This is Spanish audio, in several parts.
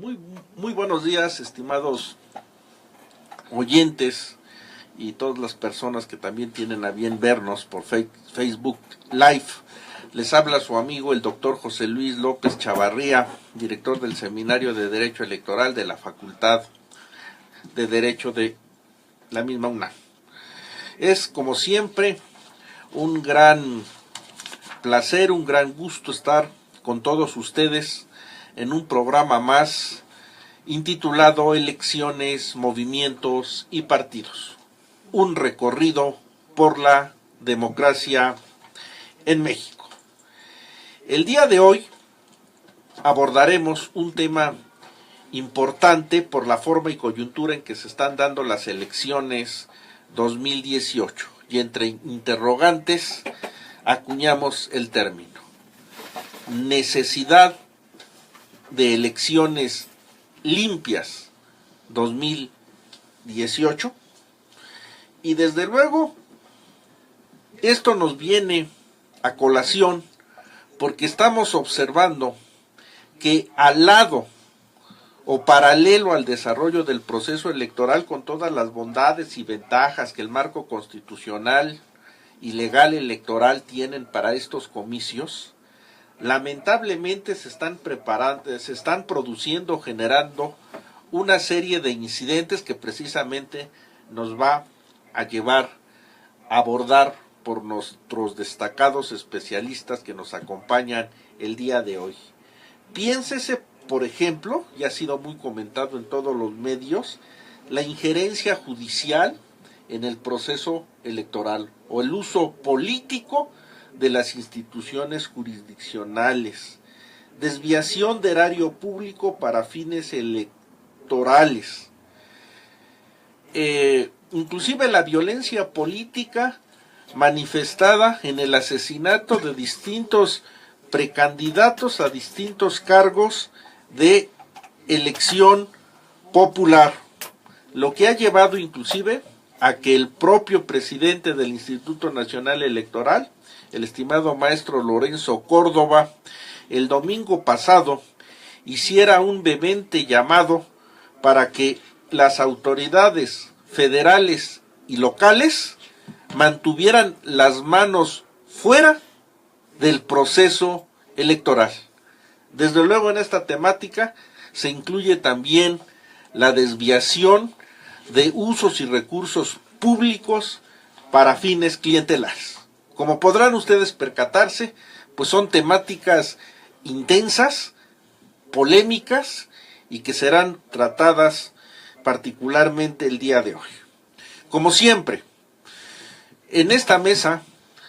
Muy, muy buenos días, estimados oyentes y todas las personas que también tienen a bien vernos por Facebook Live. Les habla su amigo el doctor José Luis López Chavarría, director del Seminario de Derecho Electoral de la Facultad de Derecho de la misma UNAM. Es, como siempre, un gran placer, un gran gusto estar con todos ustedes en un programa más intitulado Elecciones, Movimientos y Partidos. Un recorrido por la democracia en México. El día de hoy abordaremos un tema importante por la forma y coyuntura en que se están dando las elecciones 2018 y entre interrogantes acuñamos el término necesidad de elecciones limpias 2018 y desde luego esto nos viene a colación porque estamos observando que al lado o paralelo al desarrollo del proceso electoral con todas las bondades y ventajas que el marco constitucional y legal electoral tienen para estos comicios, lamentablemente se están produciendo, generando una serie de incidentes que precisamente nos va a llevar a abordar por nuestros destacados especialistas que nos acompañan el día de hoy. Piénsese, por ejemplo, y ha sido muy comentado en todos los medios, la injerencia judicial en el proceso electoral o el uso político de las instituciones jurisdiccionales, desviación de erario público para fines electorales, inclusive la violencia política manifestada en el asesinato de distintos precandidatos a distintos cargos de elección popular, lo que ha llevado inclusive a que el propio presidente del Instituto Nacional Electoral, el estimado maestro Lorenzo Córdoba, el domingo pasado hiciera un vehemente llamado para que las autoridades federales y locales mantuvieran las manos fuera del proceso electoral. Desde luego en esta temática se incluye también la desviación de usos y recursos públicos para fines clientelares. Como podrán ustedes percatarse, pues son temáticas intensas, polémicas y que serán tratadas particularmente el día de hoy. Como siempre, en esta mesa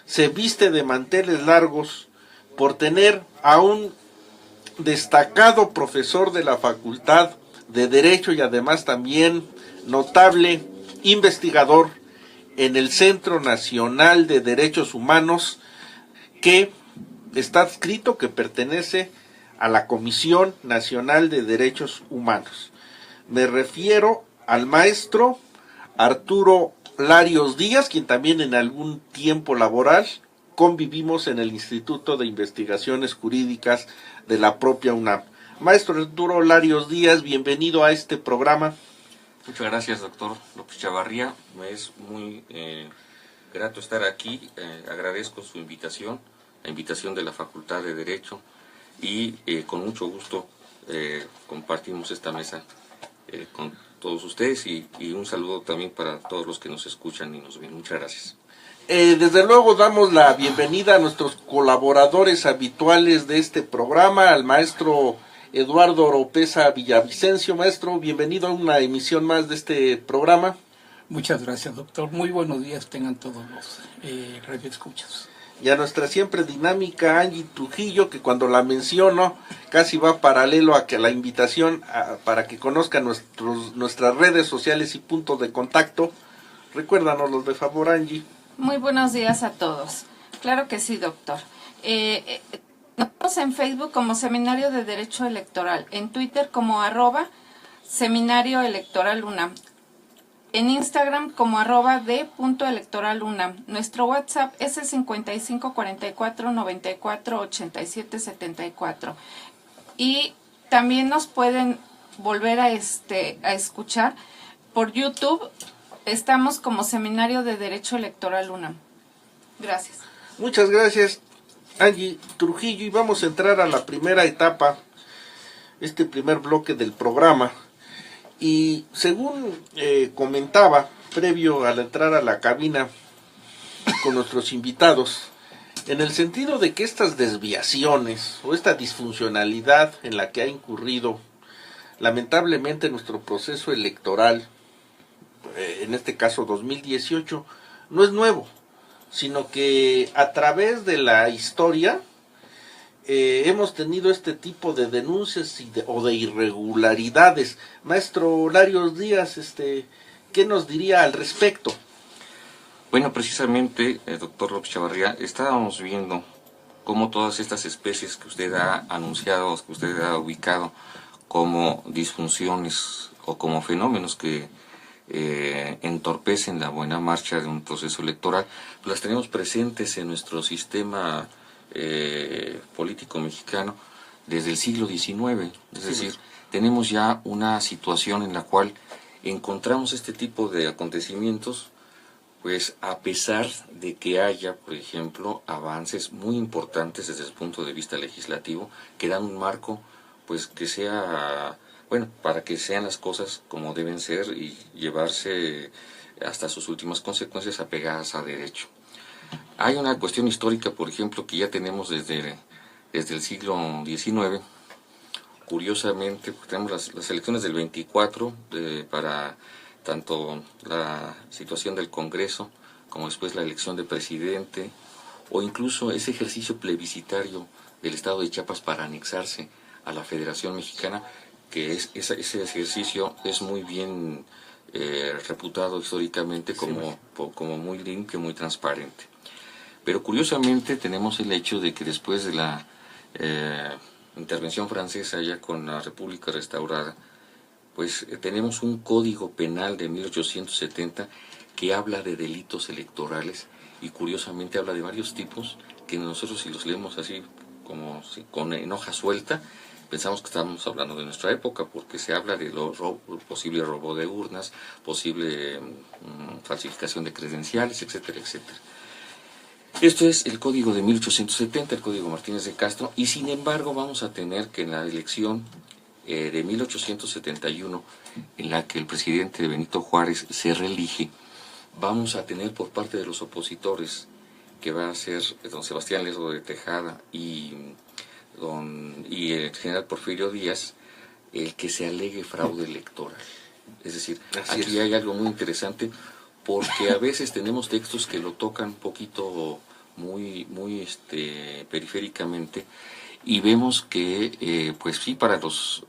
se viste de manteles largos por tener a un destacado profesor de la Facultad de Derecho y además también notable investigador en el Centro Nacional de Derechos Humanos, que está adscrito, que pertenece a la Comisión Nacional de Derechos Humanos. Me refiero al maestro Arturo Larios Díaz, quien también en algún tiempo laboral convivimos en el Instituto de Investigaciones Jurídicas de la propia UNAM. Maestro Arturo Larios Díaz, bienvenido a este programa. Muchas gracias, doctor López Chavarría. Me es muy grato estar aquí. Agradezco su invitación, la invitación de la Facultad de Derecho, y con mucho gusto compartimos esta mesa con todos ustedes y un saludo también para todos los que nos escuchan y nos ven. Muchas gracias. Desde luego damos la bienvenida a nuestros colaboradores habituales de este programa, al maestro Eduardo Oropesa Villavicencio. Maestro, bienvenido a una emisión más de este programa. Muchas gracias, doctor. Muy buenos días tengan todos los radioescuchas. Y a nuestra siempre dinámica Angie Trujillo, que cuando la menciono casi va paralelo a que la invitación para que conozcan nuestras redes sociales y puntos de contacto. Recuérdanos de favor, Angie. Muy buenos días a todos. Claro que sí, doctor. Estamos en Facebook como Seminario de Derecho Electoral, en Twitter como @Seminario Electoral UNAM, en Instagram como @d.electoralunam. Nuestro WhatsApp es el 55 44 94 87 74. Y también nos pueden volver a escuchar. Por YouTube estamos como Seminario de Derecho Electoral UNAM. Gracias. Muchas gracias, Angie Trujillo, y vamos a entrar a la primera etapa, este primer bloque del programa. Y según comentaba, previo al entrar a la cabina con nuestros invitados, en el sentido de que estas desviaciones o esta disfuncionalidad en la que ha incurrido lamentablemente nuestro proceso electoral, en este caso 2018, no es nuevo, sino que a través de la historia hemos tenido este tipo de denuncias o de irregularidades. Maestro Larios Díaz, ¿qué nos diría al respecto? Bueno, precisamente, doctor López Chavarría, estábamos viendo cómo todas estas especies que usted ha anunciado, que usted ha ubicado como disfunciones o como fenómenos que entorpecen la buena marcha de un proceso electoral, pues las tenemos presentes en nuestro sistema político mexicano desde el siglo XIX. Es decir, tenemos ya una situación en la cual encontramos este tipo de acontecimientos, pues a pesar de que haya, por ejemplo, avances muy importantes desde el punto de vista legislativo, que dan un marco, pues que sea, bueno, para que sean las cosas como deben ser y llevarse hasta sus últimas consecuencias apegadas a derecho. Hay una cuestión histórica, por ejemplo, que ya tenemos desde el siglo XIX. Curiosamente, tenemos las elecciones del 24 para tanto la situación del Congreso como después la elección de presidente, o incluso ese ejercicio plebiscitario del Estado de Chiapas para anexarse a la Federación Mexicana, que ese ejercicio es muy bien reputado históricamente como muy limpio, muy transparente. Pero curiosamente tenemos el hecho de que después de la intervención francesa ya con la República restaurada, pues tenemos un código penal de 1870 que habla de delitos electorales y curiosamente habla de varios tipos que nosotros, si los leemos así como en hoja suelta, pensamos que estamos hablando de nuestra época, porque se habla de posible robo de urnas, posible falsificación de credenciales, etcétera, etcétera. Esto es el código de 1870, el código Martínez de Castro, y sin embargo vamos a tener que en la elección de 1871, en la que el presidente Benito Juárez se reelige, vamos a tener por parte de los opositores, que va a ser don Sebastián Lerdo de Tejada y el general Porfirio Díaz, el que se alegue fraude electoral. Es decir, aquí hay algo muy interesante, porque a veces tenemos textos que lo tocan un poquito muy periféricamente, y vemos que, pues sí, para los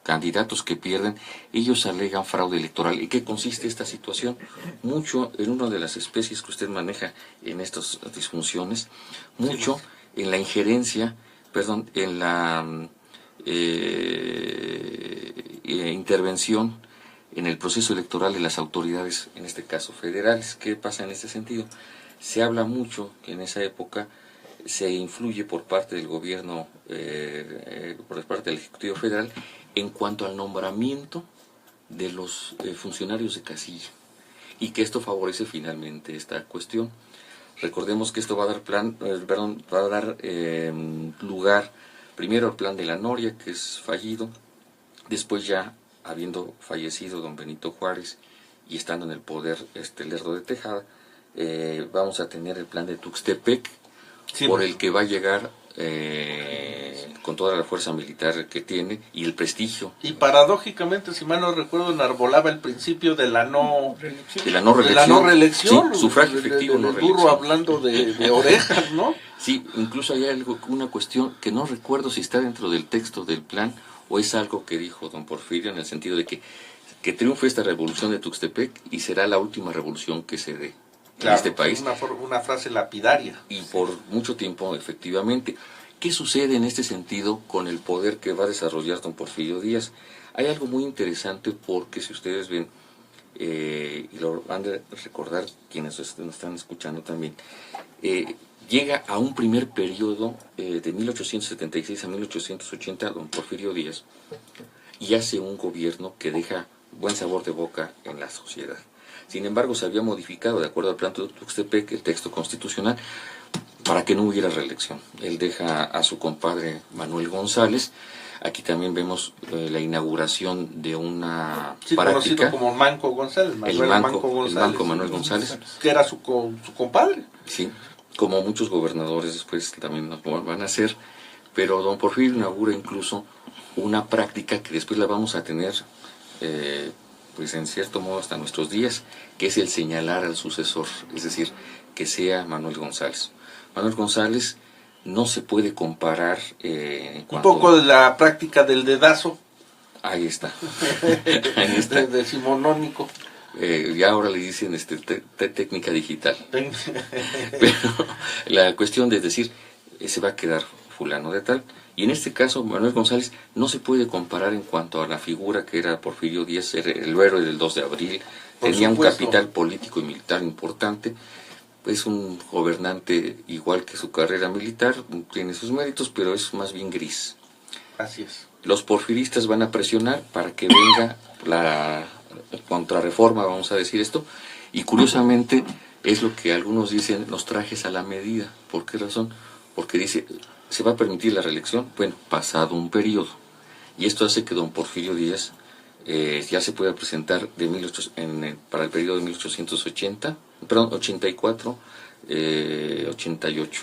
candidatos que pierden, ellos alegan fraude electoral. ¿Y qué consiste esta situación? Mucho en una de las especies que usted maneja en estas disfunciones, mucho en la injerencia, en la intervención en el proceso electoral de las autoridades, en este caso federales. ¿Qué pasa en este sentido? Se habla mucho que en esa época se influye por parte del gobierno, por parte del Ejecutivo Federal, en cuanto al nombramiento de los funcionarios de casilla, y que esto favorece finalmente esta cuestión. Recordemos que esto va a dar lugar primero al plan de la Noria, que es fallido, después ya habiendo fallecido don Benito Juárez y estando en el poder Lerdo de Tejada, vamos a tener el plan de Tuxtepec, por el que va a llegar con toda la fuerza militar que tiene y el prestigio. Y paradójicamente, si mal no recuerdo, enarbolaba el principio de la no reelección. Sí, sufragio efectivo, no reelección. Burro hablando de orejas, ¿no? Sí, incluso hay una cuestión que no recuerdo si está dentro del texto del plan o es algo que dijo don Porfirio, en el sentido de que triunfe esta revolución de Tuxtepec y será la última revolución que se dé. Claro, en este país. Una frase lapidaria. Y por mucho tiempo, efectivamente. ¿Qué sucede en este sentido con el poder que va a desarrollar don Porfirio Díaz? Hay algo muy interesante, porque si ustedes ven, y lo van a recordar quienes nos están escuchando también, llega a un primer periodo de 1876 a 1880 don Porfirio Díaz, y hace un gobierno que deja buen sabor de boca en la sociedad. Sin embargo, se había modificado, de acuerdo al plan de Tuxtepec, el texto constitucional, para que no hubiera reelección. Él deja a su compadre Manuel González. Aquí también vemos la inauguración de una práctica. Conocido como Manco González, el Manco Manuel González. Que era su compadre. Sí, como muchos gobernadores después también nos van a hacer. Pero don Porfirio inaugura incluso una práctica que después la vamos a tener, pues en cierto modo hasta nuestros días, que es el señalar al sucesor, es decir, que sea Manuel González. Manuel González no se puede comparar un poco de la práctica del dedazo. Ahí está. Ahí está. Decimonónico. Ya ahora le dicen técnica digital. Pero la cuestión de decir, se va a quedar fulano de tal. Y en este caso, Manuel González no se puede comparar en cuanto a la figura que era Porfirio Díaz, era el héroe del 2 de abril, tenía un capital político y militar importante. Es un gobernante igual que su carrera militar, tiene sus méritos, pero es más bien gris. Así es. Los porfiristas van a presionar para que venga la contrarreforma, vamos a decir esto, y curiosamente es lo que algunos dicen, los trajes a la medida. ¿Por qué razón? Porque dice, ¿se va a permitir la reelección? Bueno, pasado un periodo. Y esto hace que don Porfirio Díaz ya se pueda presentar para el periodo de 84, 88.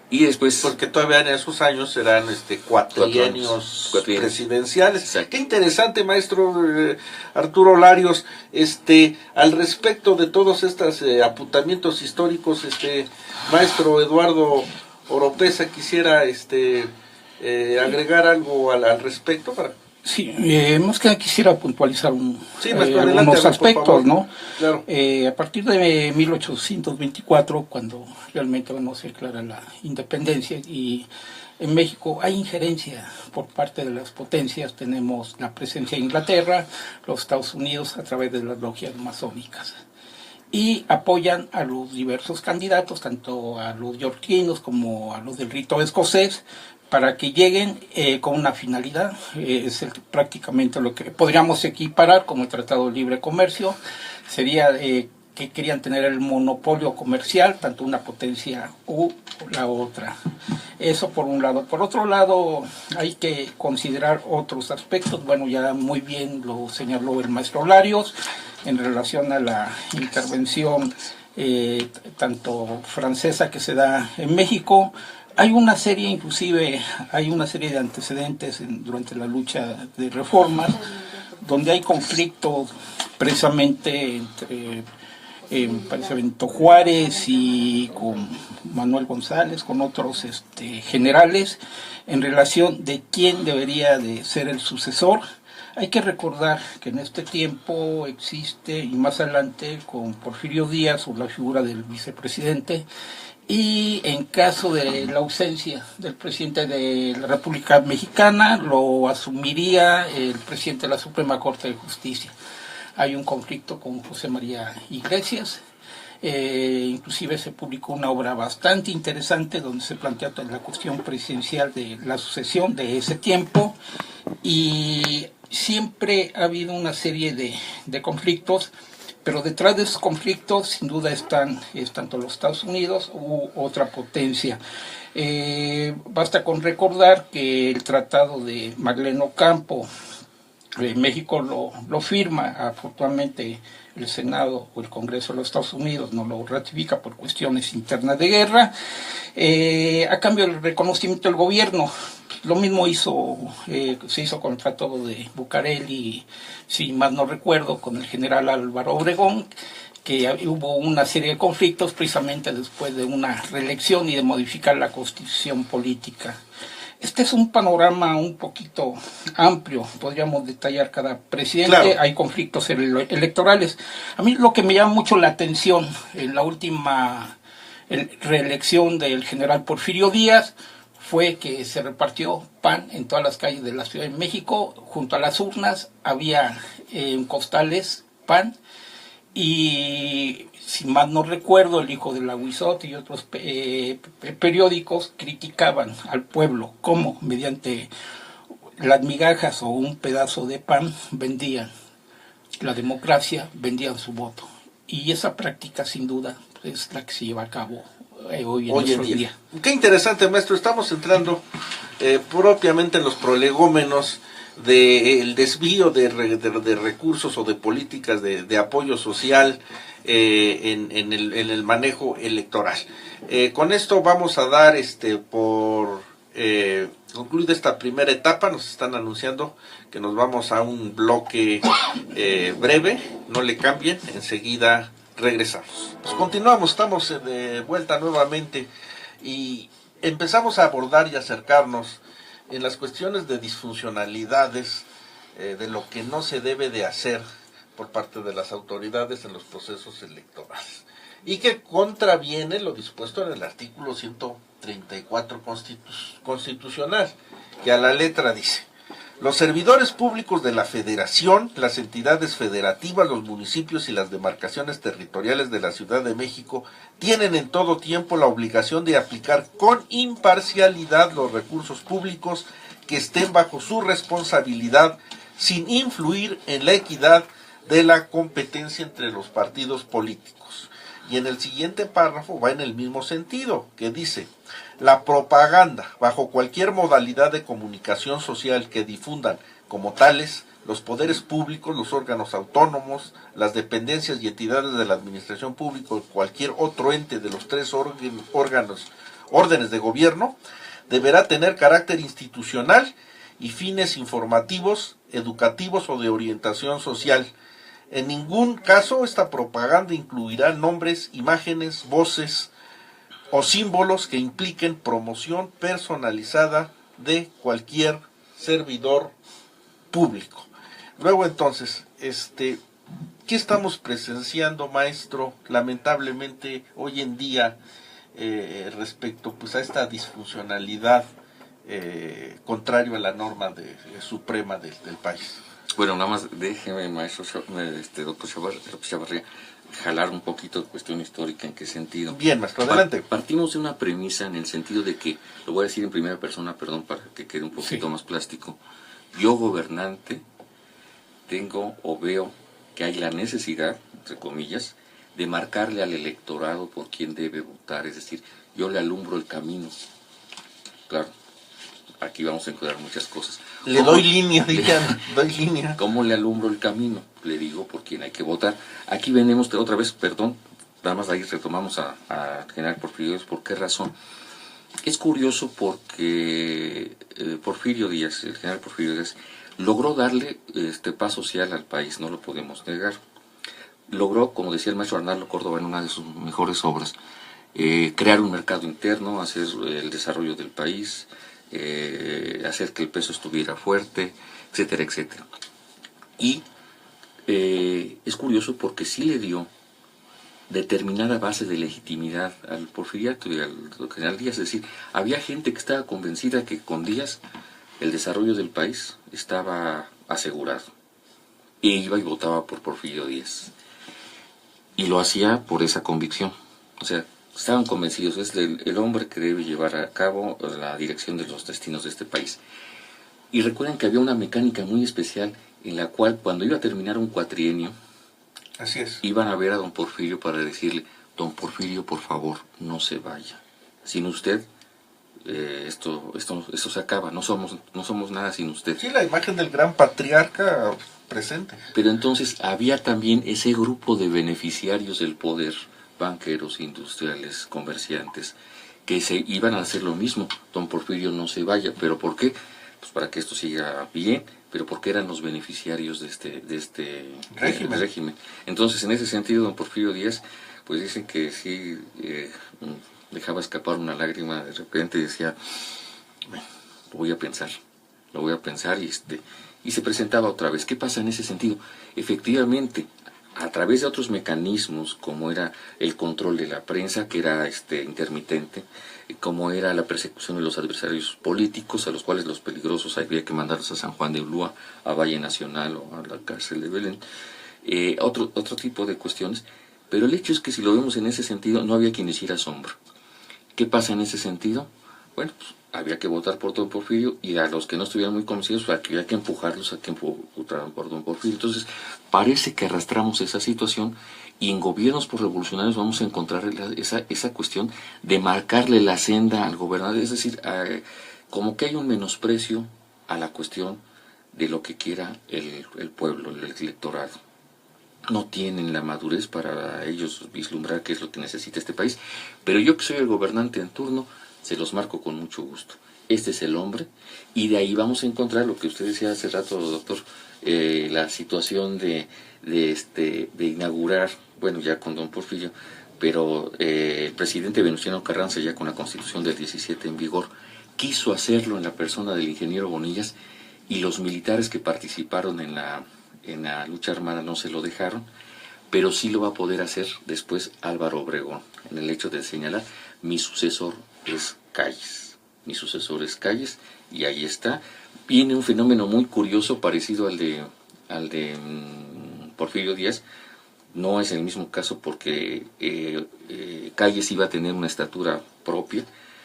Y después... Porque todavía en esos años serán cuatrienios presidenciales. Exacto. Qué interesante, maestro Arturo Larios, al respecto de todos estos apuntamientos históricos, maestro Eduardo Oropesa quisiera agregar algo al respecto para... Sí, más que quisiera puntualizar adelante, algunos aspectos, ¿no? Claro. A partir de 1824, cuando realmente se declara la independencia, y en México hay injerencia por parte de las potencias, tenemos la presencia de Inglaterra, los Estados Unidos a través de las logias masónicas, y apoyan a los diversos candidatos, tanto a los yorquinos como a los del rito escocés, para que lleguen con una finalidad. Es prácticamente lo que podríamos equiparar como el Tratado de Libre Comercio. Sería que querían tener el monopolio comercial, tanto una potencia u la otra. Eso por un lado. Por otro lado, hay que considerar otros aspectos. Bueno, ya muy bien lo señaló el maestro Larios en relación a la intervención tanto francesa que se da en México. Hay una serie de antecedentes durante la lucha de reformas, donde hay conflictos precisamente entre parece Benito Juárez y con Manuel González, con otros generales, en relación de quién debería de ser el sucesor. Hay que recordar que en este tiempo existe, y más adelante con Porfirio Díaz, o la figura del vicepresidente, y en caso de la ausencia del presidente de la República Mexicana, lo asumiría el presidente de la Suprema Corte de Justicia. Hay un conflicto con José María Iglesias, inclusive se publicó una obra bastante interesante donde se plantea toda la cuestión presidencial de la sucesión de ese tiempo, y siempre ha habido una serie de conflictos. Pero detrás de esos conflictos, sin duda, están tanto los Estados Unidos u otra potencia. Basta con recordar que el Tratado de Magleno Ocampo, México lo firma, afortunadamente el Senado o el Congreso de los Estados Unidos no lo ratifica por cuestiones internas de guerra, a cambio del reconocimiento del gobierno. Lo mismo se hizo con el Tratado de Bucareli, si más no recuerdo, con el general Álvaro Obregón, que hubo una serie de conflictos precisamente después de una reelección y de modificar la constitución política. Este es un panorama un poquito amplio, podríamos detallar cada presidente, claro. Hay conflictos electorales. A mí lo que me llama mucho la atención en la última reelección del general Porfirio Díaz fue que se repartió pan en todas las calles de la Ciudad de México. Junto a las urnas había costales pan, y si mal no recuerdo, el Hijo del Aguizote y otros periódicos criticaban al pueblo cómo mediante las migajas o un pedazo de pan vendían la democracia, vendían su voto. Y esa práctica, sin duda, es la que se lleva a cabo hoy en día. Qué interesante, maestro. Estamos entrando propiamente en los prolegómenos del desvío de recursos o de políticas de apoyo social en el manejo electoral. Con esto vamos a dar por concluida esta primera etapa. Nos están anunciando que nos vamos a un bloque breve. No le cambien, enseguida regresamos. Pues continuamos, estamos de vuelta nuevamente y empezamos a abordar y acercarnos en las cuestiones de disfuncionalidades, de lo que no se debe de hacer por parte de las autoridades en los procesos electorales, y que contraviene lo dispuesto en el artículo 134 constitucional, que a la letra dice: los servidores públicos de la Federación, las entidades federativas, los municipios y las demarcaciones territoriales de la Ciudad de México tienen en todo tiempo la obligación de aplicar con imparcialidad los recursos públicos que estén bajo su responsabilidad, sin influir en la equidad de la competencia entre los partidos políticos. Y en el siguiente párrafo va en el mismo sentido, que dice: la propaganda, bajo cualquier modalidad de comunicación social que difundan como tales los poderes públicos, los órganos autónomos, las dependencias y entidades de la administración pública o cualquier otro ente de los tres órdenes de gobierno, deberá tener carácter institucional y fines informativos, educativos o de orientación social. En ningún caso esta propaganda incluirá nombres, imágenes, voces o símbolos que impliquen promoción personalizada de cualquier servidor público. Luego entonces, ¿qué estamos presenciando, maestro, lamentablemente hoy en día respecto pues a esta disfuncionalidad contrario a la norma suprema del país? Bueno, nada más déjeme, maestro, doctor Chavarría, jalar un poquito de cuestión histórica. ¿En qué sentido? Bien, maestro, adelante. Partimos de una premisa en el sentido de que, lo voy a decir en primera persona, perdón, para que quede un poquito más plástico. Yo, gobernante, tengo o veo que hay la necesidad, entre comillas, de marcarle al electorado por quién debe votar. Es decir, yo le alumbro el camino. Claro, aquí vamos a encontrar muchas cosas. Le doy línea, doy línea. ¿Cómo le alumbro el camino? Le digo por quién hay que votar. Aquí venimos otra vez, perdón, nada más ahí retomamos a general Porfirio Díaz. ¿Por qué razón? Es curioso porque Porfirio Díaz, el general Porfirio Díaz, logró darle paz social al país, no lo podemos negar. Logró, como decía el maestro Arnaldo Córdoba en una de sus mejores obras, crear un mercado interno, hacer el desarrollo del país, hacer que el peso estuviera fuerte, etcétera, etcétera. Y es curioso porque sí le dio determinada base de legitimidad al porfiriato y al general Díaz. Es decir, había gente que estaba convencida que con Díaz el desarrollo del país estaba asegurado. Y iba y votaba por Porfirio Díaz. Y lo hacía por esa convicción. O sea, estaban convencidos, es el hombre que debe llevar a cabo la dirección de los destinos de este país. Y recuerden que había una mecánica muy especial en la cual cuando iba a terminar un cuatrienio, así es, iban a ver a don Porfirio para decirle: don Porfirio, por favor, no se vaya. Sin usted, esto se acaba, no somos nada sin usted. Sí, la imagen del gran patriarca presente. Pero entonces había también ese grupo de beneficiarios del poder, banqueros, industriales, comerciantes, que se iban a hacer lo mismo. Don Porfirio, no se vaya. ¿Pero por qué? Pues para que esto siga bien, pero porque eran los beneficiarios de este régimen. Entonces, en ese sentido, don Porfirio Díaz, pues dicen que sí dejaba escapar una lágrima de repente y decía: bueno, lo voy a pensar, y se presentaba otra vez. ¿Qué pasa en ese sentido? Efectivamente, a través de otros mecanismos, como era el control de la prensa, que era intermitente, como era la persecución de los adversarios políticos, a los cuales los peligrosos había que mandarlos a San Juan de Ulúa, a Valle Nacional o a la cárcel de Belén, otro tipo de cuestiones. Pero el hecho es que si lo vemos en ese sentido, no había quien hiciera asombro. ¿Qué pasa en ese sentido? bueno, pues había que votar por don Porfirio, y a los que no estuvieran muy convencidos, pues había que empujarlos a que votaran por don Porfirio. Entonces, parece que arrastramos esa situación, y en gobiernos por revolucionarios vamos a encontrar esa cuestión de marcarle la senda al gobernador, es decir, como que hay un menosprecio a la cuestión de lo que quiera el pueblo, el electorado. No tienen la madurez para ellos vislumbrar qué es lo que necesita este país, pero yo, que soy el gobernante en turno, se los marco con mucho gusto. Este es el hombre, y de ahí vamos a encontrar lo que usted decía hace rato, doctor, la situación de inaugurar, bueno, ya con don Porfirio, pero el presidente Venustiano Carranza, ya con la Constitución del 17 en vigor, quiso hacerlo en la persona del ingeniero Bonillas, y los militares que participaron en la lucha armada no se lo dejaron, pero sí lo va a poder hacer después Álvaro Obregón, en el hecho de señalar: mi sucesor es Calles, mi sucesor es Calles, y ahí está. Viene un fenómeno muy curioso, parecido al de Porfirio Díaz. No es el mismo caso, porque Calles iba a tener una estatura propia,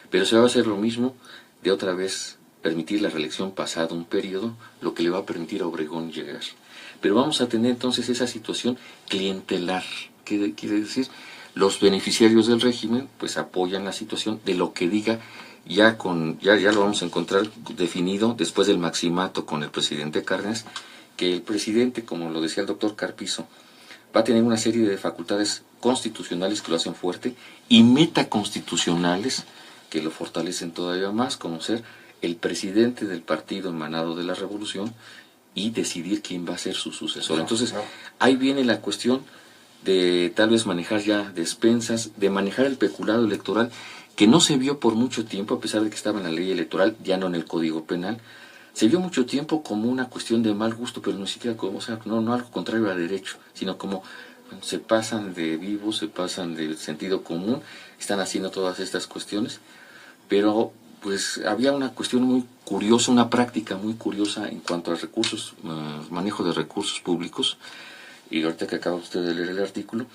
pero se va a hacer lo mismo de otra vez permitir la reelección pasado un periodo, lo que le va a permitir a Obregón llegar. Pero vamos a tener entonces esa situación clientelar. ¿Qué quiere decir? Los beneficiarios del régimen pues apoyan la situación de lo que diga, ya lo vamos a encontrar definido después del maximato con el presidente Cárdenas, que el presidente, como lo decía el doctor Carpizo, va a tener una serie de facultades constitucionales que lo hacen fuerte, y metaconstitucionales que lo fortalecen todavía más, como ser el presidente del partido emanado de la revolución y decidir quién va a ser su sucesor. Entonces, ahí viene la cuestión de tal vez manejar ya despensas, de manejar el peculado electoral, que no se vio por mucho tiempo, a pesar de que estaba en la ley electoral, ya no en el Código Penal. Se vio mucho tiempo como una cuestión de mal gusto, pero ni siquiera como, o sea, no algo contrario a derecho, sino como se pasan de vivos, se pasan de sentido común, están haciendo todas estas cuestiones, pero pues había una cuestión muy curiosa, una práctica muy curiosa en cuanto a recursos, manejo de recursos públicos. Y ahorita que acaba usted de leer el artículo,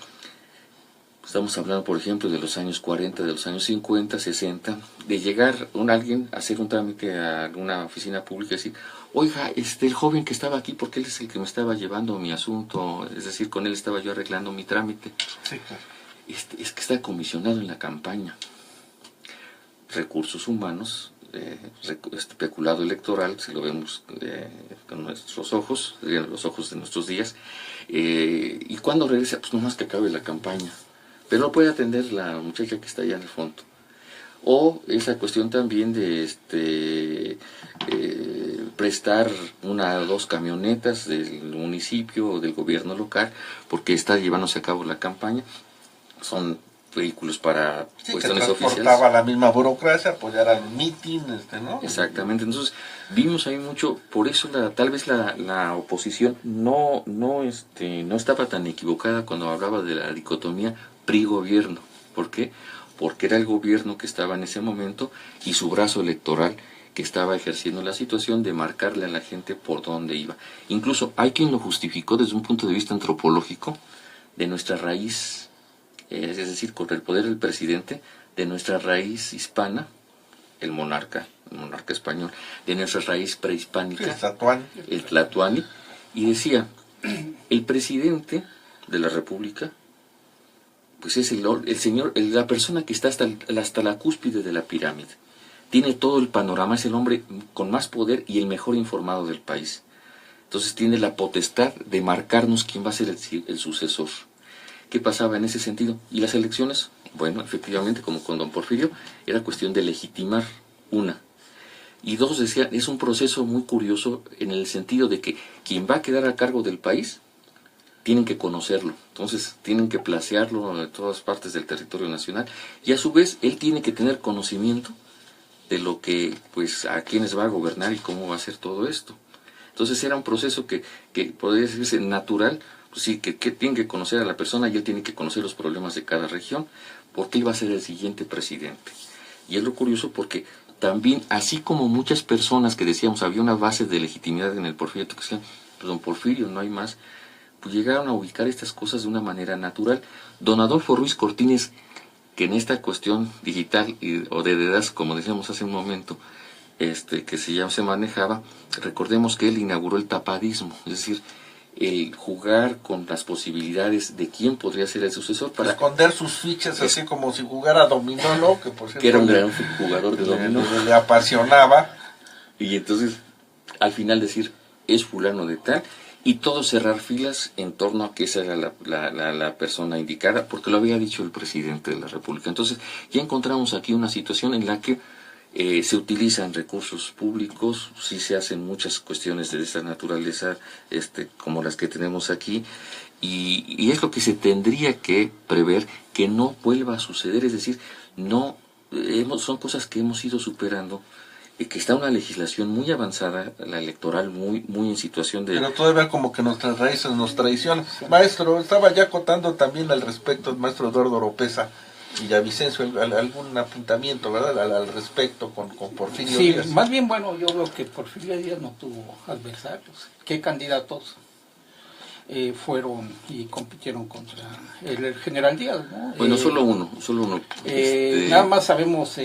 estamos hablando, por ejemplo, de los años 40, de los años 50, 60, de llegar alguien a hacer un trámite a alguna oficina pública y decir: oiga, el joven que estaba aquí, porque él es el que me estaba llevando mi asunto, es decir, con él estaba yo arreglando mi trámite. Sí, claro. Es que está comisionado en la campaña. Recursos humanos, peculado electoral, si lo vemos con nuestros ojos, los ojos de nuestros días, y cuando regresa, pues nomás que acabe la campaña, pero lo puede atender la muchacha que está allá en el fondo. O esa cuestión también de prestar 1 o 2 camionetas del municipio o del gobierno local, porque está llevándose a cabo la campaña, son vehículos para cuestiones oficiales. Transportaba la misma burocracia, apoyar al mitin, ¿no? Exactamente. Entonces vimos ahí mucho, por eso tal vez la oposición no estaba tan equivocada cuando hablaba de la dicotomía PRI-gobierno. ¿Por qué? Porque era el gobierno que estaba en ese momento y su brazo electoral que estaba ejerciendo la situación de marcarle a la gente por dónde iba. Incluso hay quien lo justificó desde un punto de vista antropológico de nuestra raíz, es decir, con el poder del presidente, de nuestra raíz hispana, el monarca español, de nuestra raíz prehispánica, el tlatoani, y decía: el presidente de la república pues es el señor, la persona que está hasta la cúspide de la pirámide, tiene todo el panorama, es el hombre con más poder y el mejor informado del país. Entonces tiene la potestad de marcarnos quién va a ser el sucesor. ¿Qué pasaba en ese sentido? ¿Y las elecciones? Bueno, efectivamente, como con don Porfirio, era cuestión de legitimar, una. Y dos, decía, es un proceso muy curioso en el sentido de que quien va a quedar a cargo del país, tienen que conocerlo. Entonces, tienen que placearlo en todas partes del territorio nacional. Y a su vez, él tiene que tener conocimiento de lo que, pues, a quiénes va a gobernar y cómo va a ser todo esto. Entonces, era un proceso que podría decirse natural. Pues sí, que tiene que conocer a la persona y él tiene que conocer los problemas de cada región, porque él va a ser el siguiente presidente. Y es lo curioso porque también, así como muchas personas que decíamos, había una base de legitimidad en el Porfirio, que decían, pues don Porfirio, no hay más, pues llegaron a ubicar estas cosas de una manera natural. Don Adolfo Ruiz Cortines que en esta cuestión digital o de edad, como decíamos hace un momento, que se manejaba, recordemos que él inauguró el tapadismo, es decir, el jugar con las posibilidades de quién podría ser el sucesor para esconder sus fichas, así como si jugara dominó, ¿no? Que por cierto, que era un gran jugador de dominó, le apasionaba, y entonces al final decir es fulano de tal, y todo cerrar filas en torno a que esa era la persona indicada, porque lo había dicho el presidente de la República. Entonces ya encontramos aquí una situación en la que se utilizan recursos públicos, sí se hacen muchas cuestiones de esta naturaleza, como las que tenemos aquí, y es lo que se tendría que prever que no vuelva a suceder, es decir, no son cosas que hemos ido superando, que está una legislación muy avanzada, la electoral muy en situación de... Pero todavía como que nuestras raíces nos traicionan. Maestro, estaba ya acotando también al respecto el maestro Eduardo Oropesa y Villavicencio, algún apuntamiento, ¿verdad?, al respecto con Porfirio Díaz. Sí, más bien, bueno, yo veo que Porfirio Díaz no tuvo adversarios. ¿Qué candidatos fueron y compitieron contra el general Díaz, ¿no? Bueno, solo uno. Nada más sabemos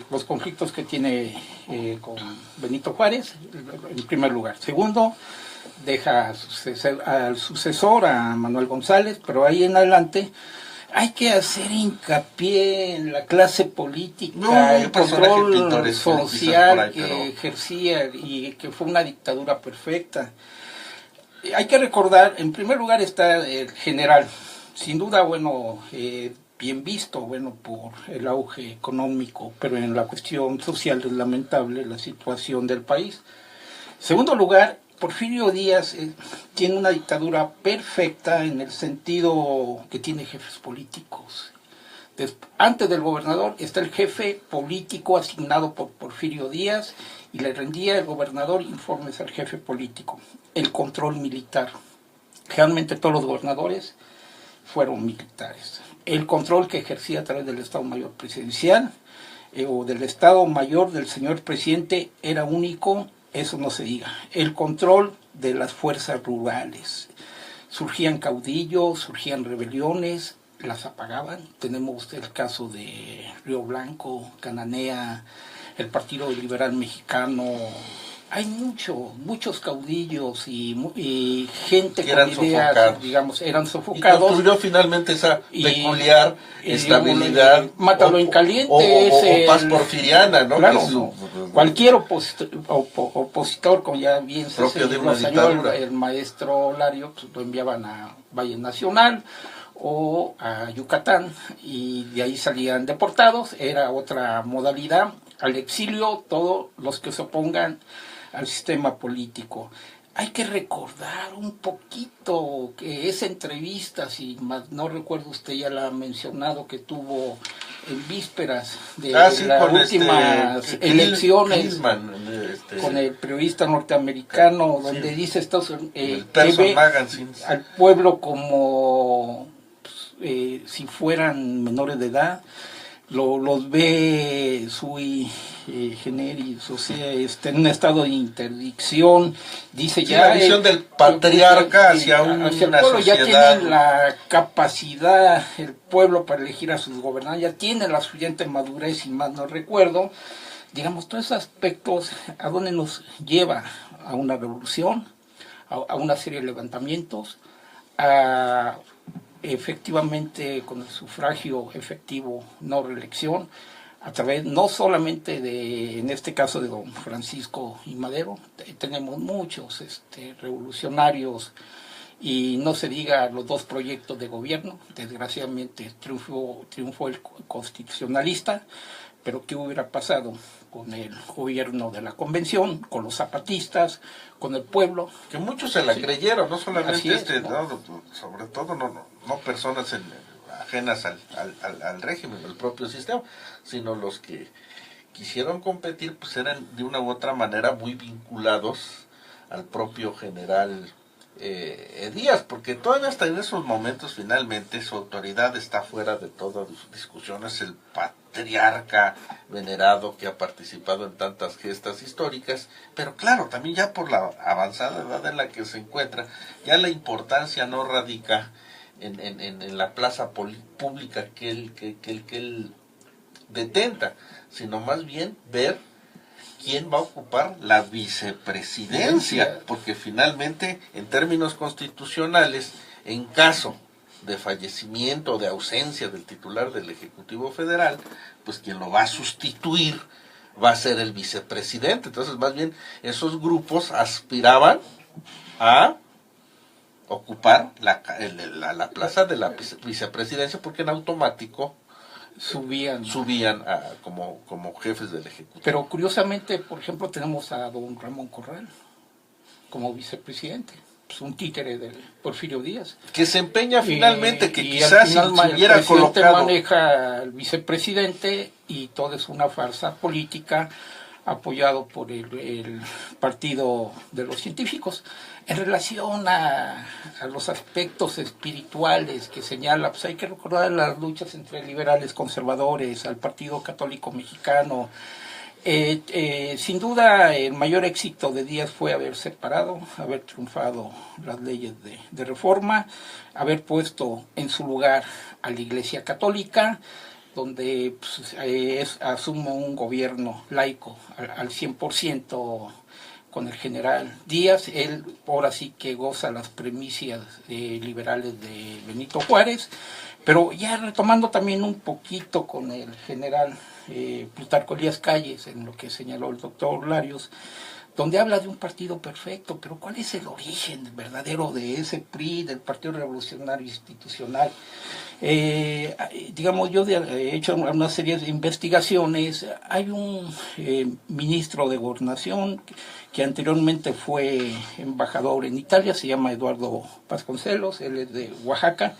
los conflictos que tiene con Benito Juárez, en primer lugar. Segundo, deja al sucesor, a Manuel González, pero ahí en adelante hay que hacer hincapié en la clase política, el control social que ejercía y que fue una dictadura perfecta. Hay que recordar, en primer lugar está el general, sin duda, bueno, bien visto, bueno, por el auge económico, pero en la cuestión social es lamentable la situación del país. En segundo lugar, Porfirio Díaz tiene una dictadura perfecta en el sentido que tiene jefes políticos. Antes del gobernador está el jefe político asignado por Porfirio Díaz y le rendía el gobernador informes al jefe político. El control militar. Realmente todos los gobernadores fueron militares. El control que ejercía a través del Estado Mayor Presidencial o del Estado Mayor del señor presidente era único, eso no se diga. El control de las fuerzas rurales. Surgían caudillos, surgían rebeliones, las apagaban. Tenemos el caso de Río Blanco, Cananea, el Partido Liberal Mexicano. Hay muchos caudillos y gente que eran con ideas, sofocados. Digamos, eran sofocados. Y construyó finalmente esa peculiar estabilidad. Mátalo en caliente. O paz porfiriana, ¿no? Claro, cualquier opositor, como ya bien se señaló el maestro Lario, pues, lo enviaban a Valle Nacional o a Yucatán y de ahí salían deportados. Era otra modalidad, al exilio todos los que se opongan al sistema político. Hay que recordar un poquito que esa entrevista, si no recuerdo, usted ya la ha mencionado, que tuvo en vísperas de las últimas elecciones con el periodista norteamericano, donde dice que ve al pueblo como si fueran menores de edad, los ve sui generis, o sea, en un estado de interdicción, dice ya la visión del patriarca hacia el pueblo, sociedad. Ya tienen la capacidad, el pueblo, para elegir a sus gobernantes, ya tiene la suficiente madurez, y más no recuerdo, digamos, todos esos aspectos, ¿a dónde nos lleva? A una revolución, a una serie de levantamientos, a efectivamente con el sufragio efectivo, no reelección, a través no solamente en este caso de don Francisco I. Madero, tenemos muchos revolucionarios, y no se diga los dos proyectos de gobierno. Desgraciadamente triunfó el constitucionalista, pero ¿qué hubiera pasado con el gobierno de la convención, con los zapatistas, con el pueblo? Que muchos se la creyeron, no solamente ¿no? Sobre todo no personas ajenas al régimen, al propio sistema, sino los que quisieron competir, pues eran de una u otra manera muy vinculados al propio general Díaz, porque todavía hasta en esos momentos finalmente su autoridad está fuera de todas discusiones. El patriarca venerado que ha participado en tantas gestas históricas, pero claro, también ya por la avanzada edad en la que se encuentra, ya la importancia no radica en la plaza pública que él detenta, sino más bien ver quién va a ocupar la vicepresidencia, porque finalmente, en términos constitucionales, en caso de fallecimiento o de ausencia del titular del Ejecutivo Federal, pues quien lo va a sustituir va a ser el vicepresidente. Entonces, más bien, esos grupos aspiraban a ocupar la plaza de la vicepresidencia, porque en automático subían como jefes del Ejecutivo. Pero curiosamente, por ejemplo, tenemos a don Ramón Corral como vicepresidente, pues un títere del Porfirio Díaz. Que se empeña finalmente, que y quizás si hubiera el colocado... maneja al vicepresidente y todo es una farsa política apoyado por el Partido de los Científicos. En relación a los aspectos espirituales que señala, pues hay que recordar las luchas entre liberales conservadores, al Partido Católico Mexicano. Sin duda el mayor éxito de Díaz fue haber separado, haber triunfado las leyes de reforma, haber puesto en su lugar a la Iglesia Católica, donde pues, asume un gobierno laico al 100% con el general Díaz. Él ahora sí que goza las premisas liberales de Benito Juárez, pero ya retomando también un poquito con el general Plutarco Elías Calles, en lo que señaló el doctor Larios, donde habla de un partido perfecto, pero ¿cuál es el origen verdadero de ese PRI, del Partido Revolucionario Institucional? Digamos, yo he hecho una serie de investigaciones. Hay un ministro de Gobernación que anteriormente fue embajador en Italia, se llama Eduardo Vasconcelos, él es de Oaxaca.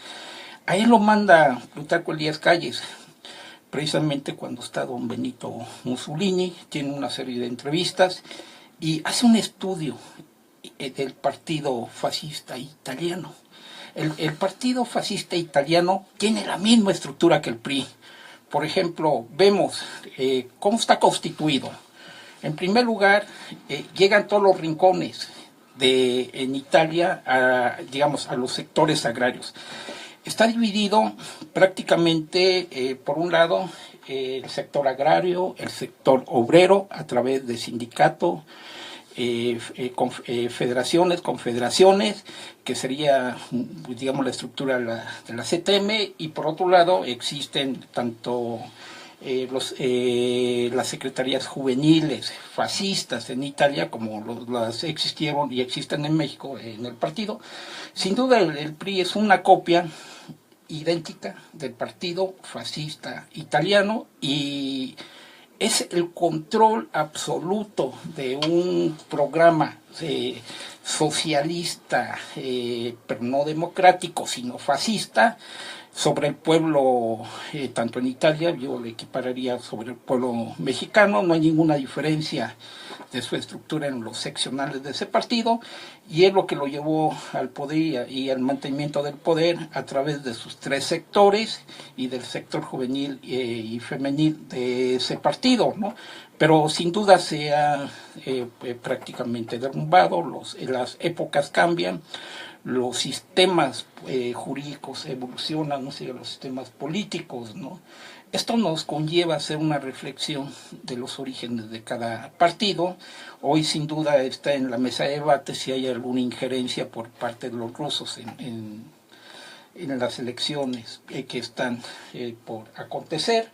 A él lo manda Plutarco Elías Calles, precisamente cuando está don Benito Mussolini, tiene una serie de entrevistas y hace un estudio del partido fascista italiano. El partido fascista italiano tiene la misma estructura que el PRI. Por ejemplo, vemos cómo está constituido. En primer lugar, llegan todos los rincones en Italia a los sectores agrarios. Está dividido prácticamente, por un lado, el sector agrario, el sector obrero, a través de sindicato, federaciones, confederaciones, que sería, digamos, la estructura de la CTM, y por otro lado existen tanto las secretarías juveniles fascistas en Italia como las existieron y existen en México en el partido. Sin duda el PRI es una copia idéntica del partido fascista italiano y es el control absoluto de un programa socialista, pero no democrático, sino fascista, sobre el pueblo, tanto en Italia, yo le equipararía sobre el pueblo mexicano. No hay ninguna diferencia de su estructura en los seccionales de ese partido, y es lo que lo llevó al poder y al mantenimiento del poder a través de sus tres sectores y del sector juvenil y femenil de ese partido, ¿no? Pero sin duda se ha prácticamente derrumbado, las épocas cambian, los sistemas jurídicos evolucionan, no sé, los sistemas políticos, ¿no? Esto nos conlleva a hacer una reflexión de los orígenes de cada partido. Hoy sin duda está en la mesa de debate si hay alguna injerencia por parte de los rusos en las elecciones que están por acontecer,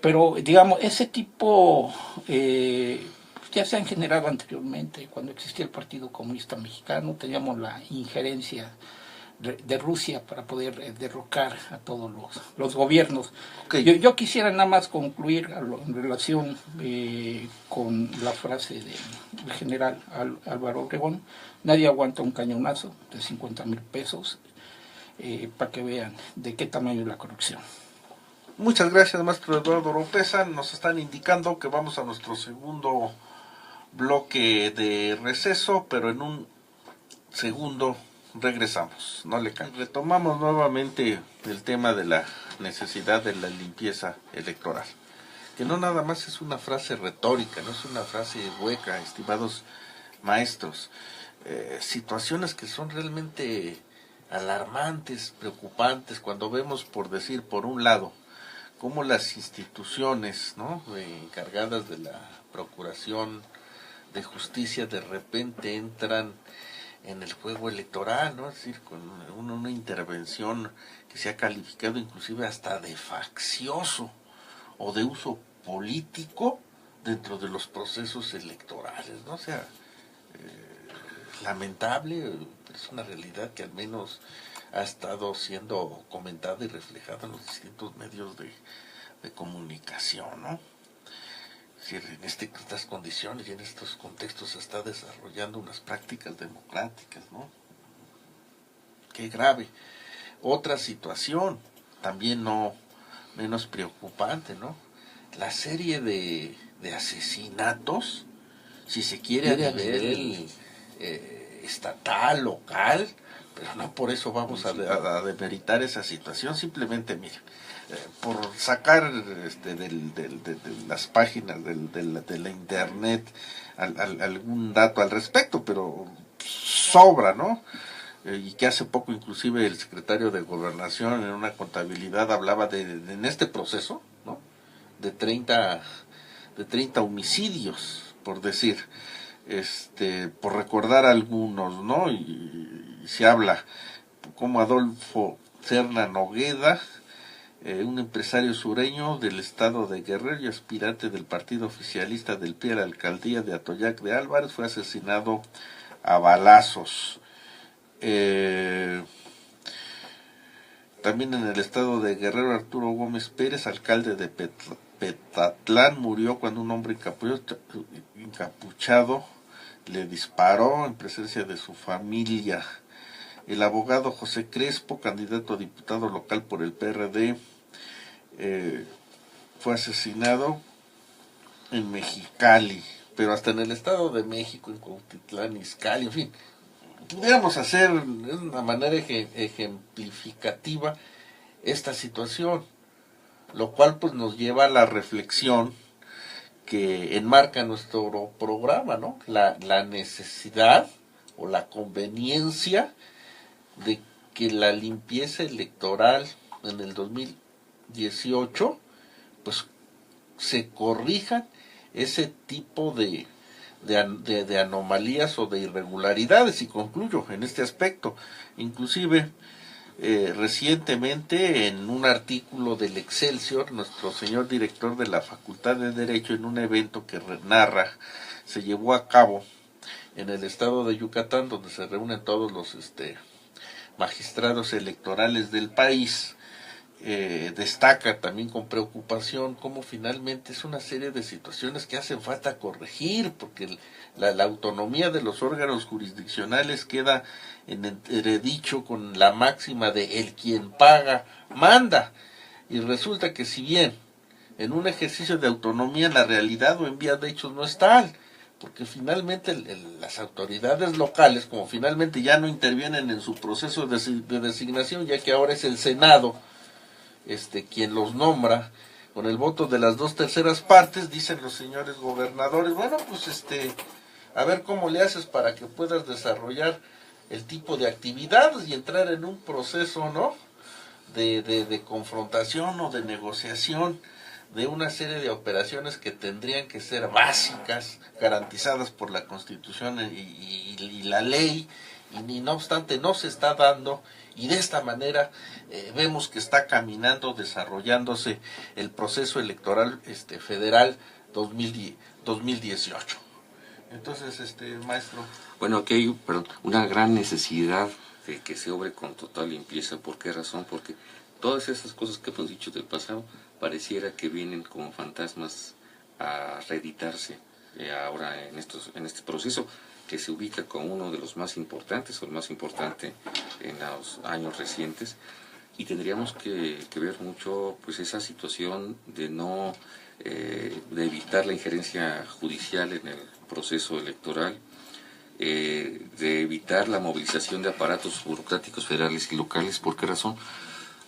pero digamos, ese tipo ya se han generado anteriormente. Cuando existía el Partido Comunista Mexicano teníamos la injerencia de Rusia para poder derrocar a todos los gobiernos. Okay. Yo quisiera nada más concluir en relación con la frase del general Álvaro Obregón: nadie aguanta un cañonazo de 50,000 pesos, para que vean de qué tamaño es la corrupción. Muchas gracias, maestro Eduardo Oropeza. Nos están indicando que vamos a nuestro segundo bloque de receso, pero en un segundo regresamos, no le cambie. Retomamos nuevamente el tema de la necesidad de la limpieza electoral, que no nada más es una frase retórica, no es una frase hueca, estimados maestros. Situaciones que son realmente alarmantes, preocupantes, cuando vemos, por decir, por un lado, cómo las instituciones, ¿no?, encargadas de la Procuración de Justicia de repente entran en el juego electoral, ¿no? Es decir, con una intervención que se ha calificado inclusive hasta de faccioso o de uso político dentro de los procesos electorales, ¿no? O sea, lamentable, es una realidad que al menos ha estado siendo comentada y reflejada en los distintos medios de comunicación, ¿no? Es decir, en estas condiciones y en estos contextos se está desarrollando unas prácticas democráticas, ¿no? Qué grave. Otra situación, también no menos preocupante, ¿no? La serie de asesinatos, si se quiere, a nivel estatal, local, pero no por eso vamos a demeritar esa situación. Simplemente, mire, por sacar de las páginas de la internet algún dato al respecto, pero sobra, ¿no? Y que hace poco inclusive el secretario de Gobernación en una contabilidad hablaba en este proceso, ¿no?, de 30 homicidios, por decir, por recordar algunos, ¿no? Y se habla como Adolfo Serna Nogueda, un empresario sureño del estado de Guerrero y aspirante del partido oficialista del PRI a la alcaldía de Atoyac de Álvarez, fue asesinado a balazos. También en el estado de Guerrero, Arturo Gómez Pérez, alcalde de Petatlán, murió cuando un hombre encapuchado le disparó en presencia de su familia. El abogado José Crespo, candidato a diputado local por el PRD, fue asesinado en Mexicali, pero hasta en el estado de México, en Cuautitlán Izcalli, en fin, pudiéramos hacer de una manera ejemplificativa esta situación, lo cual pues nos lleva a la reflexión que enmarca nuestro programa, ¿no? La necesidad o la conveniencia de que la limpieza electoral en el 2018 pues se corrijan ese tipo de anomalías o de irregularidades. Y concluyo en este aspecto. Inclusive recientemente, en un artículo del Excelsior, nuestro señor director de la Facultad de Derecho, en un evento que narra, se llevó a cabo en el estado de Yucatán, donde se reúnen todos los magistrados electorales del país, destaca también con preocupación cómo finalmente es una serie de situaciones que hacen falta corregir, porque la autonomía de los órganos jurisdiccionales queda en entredicho con la máxima de el quien paga manda, y resulta que si bien en un ejercicio de autonomía la realidad o en vía de hechos no es tal, porque finalmente las autoridades locales, como finalmente ya no intervienen en su proceso de designación, ya que ahora es el Senado quien los nombra con el voto de las 2/3 partes, dicen los señores gobernadores, bueno, pues a ver cómo le haces para que puedas desarrollar el tipo de actividades y entrar en un proceso, ¿no?, de confrontación o de negociación de una serie de operaciones que tendrían que ser básicas, garantizadas por la Constitución y la ley, y no obstante no se está dando, y de esta manera vemos que está caminando, desarrollándose el proceso electoral federal 2018. Entonces, maestro. Bueno, aquí hay una gran necesidad de que se obre con total limpieza. ¿Por qué razón? Porque todas esas cosas que hemos dicho del pasado pareciera que vienen como fantasmas a reeditarse ahora en este proceso, que se ubica como uno de los más importantes o el más importante en los años recientes, y tendríamos que ver mucho pues esa situación de no de evitar la injerencia judicial en el proceso electoral, de evitar la movilización de aparatos burocráticos federales y locales. ¿Por qué razón?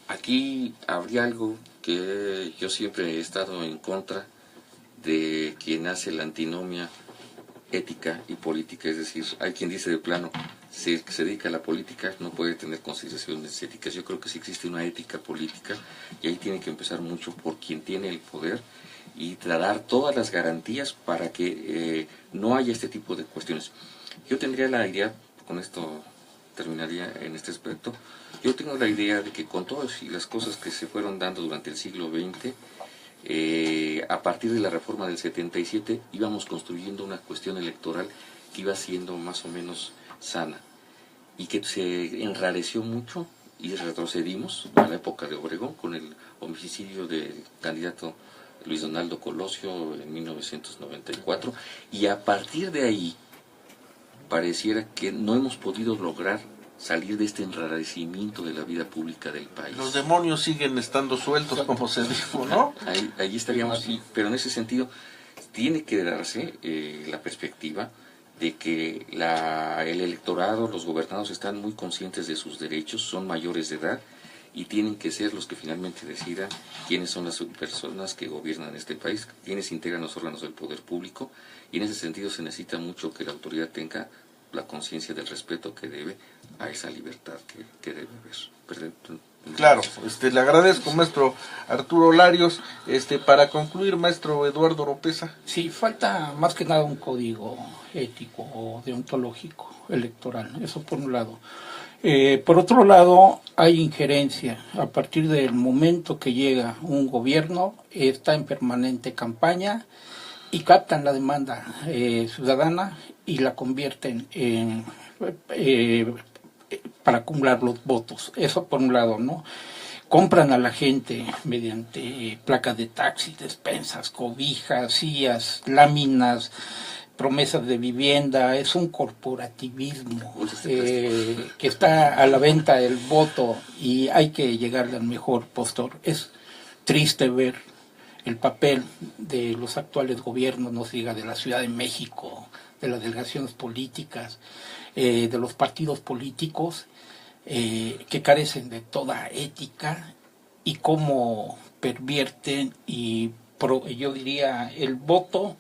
Aquí habría algo que yo siempre he estado en contra de quien hace la antinomia ética y política, es decir, hay quien dice de plano, que se dedica a la política no puede tener consideraciones éticas. Yo creo que sí existe una ética política y ahí tiene que empezar mucho por quien tiene el poder y dar todas las garantías para que no haya este tipo de cuestiones. Yo tendría la idea, con esto terminaría en este aspecto, yo tengo la idea de que con todas las cosas que se fueron dando durante el siglo XX, a partir de la reforma del 77 íbamos construyendo una cuestión electoral que iba siendo más o menos sana y que se enrareció mucho y retrocedimos a la época de Obregón con el homicidio del candidato Luis Donaldo Colosio en 1994, y a partir de ahí pareciera que no hemos podido lograr salir de este enrarecimiento de la vida pública del país. Los demonios siguen estando sueltos, como se dijo, ¿no? Ahí estaríamos, pero en ese sentido tiene que darse la perspectiva de que el electorado, los gobernados están muy conscientes de sus derechos, son mayores de edad y tienen que ser los que finalmente decidan quiénes son las personas que gobiernan este país, quiénes integran los órganos del poder público, y en ese sentido se necesita mucho que la autoridad tenga la conciencia del respeto que debe a esa libertad que debe haber. Claro, le agradezco, maestro Arturo Larios. Para concluir, maestro Eduardo Oropeza. Sí, falta más que nada un código ético o deontológico electoral, eso por un lado. Por otro lado, hay injerencia. A partir del momento que llega un gobierno, está en permanente campaña y captan la demanda ciudadana y la convierten en para acumular los votos. Eso por un lado, ¿no? Compran a la gente mediante placas de taxi, despensas, cobijas, sillas, láminas, promesas de vivienda. Es un corporativismo que está a la venta el voto y hay que llegarle al mejor postor. Es triste ver el papel de los actuales gobiernos, no se diga de la Ciudad de México, de las delegaciones políticas, de los partidos políticos, que carecen de toda ética y cómo pervierten y yo diría el voto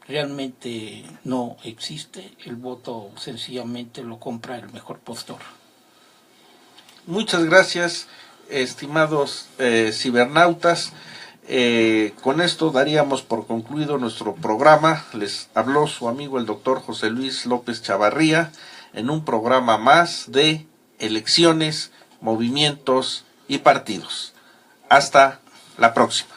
realmente no existe, el voto sencillamente lo compra el mejor postor. Muchas gracias, estimados cibernautas. Con esto daríamos por concluido nuestro programa. Les habló su amigo el doctor José Luis López Chavarría en un programa más de elecciones, movimientos y partidos. Hasta la próxima.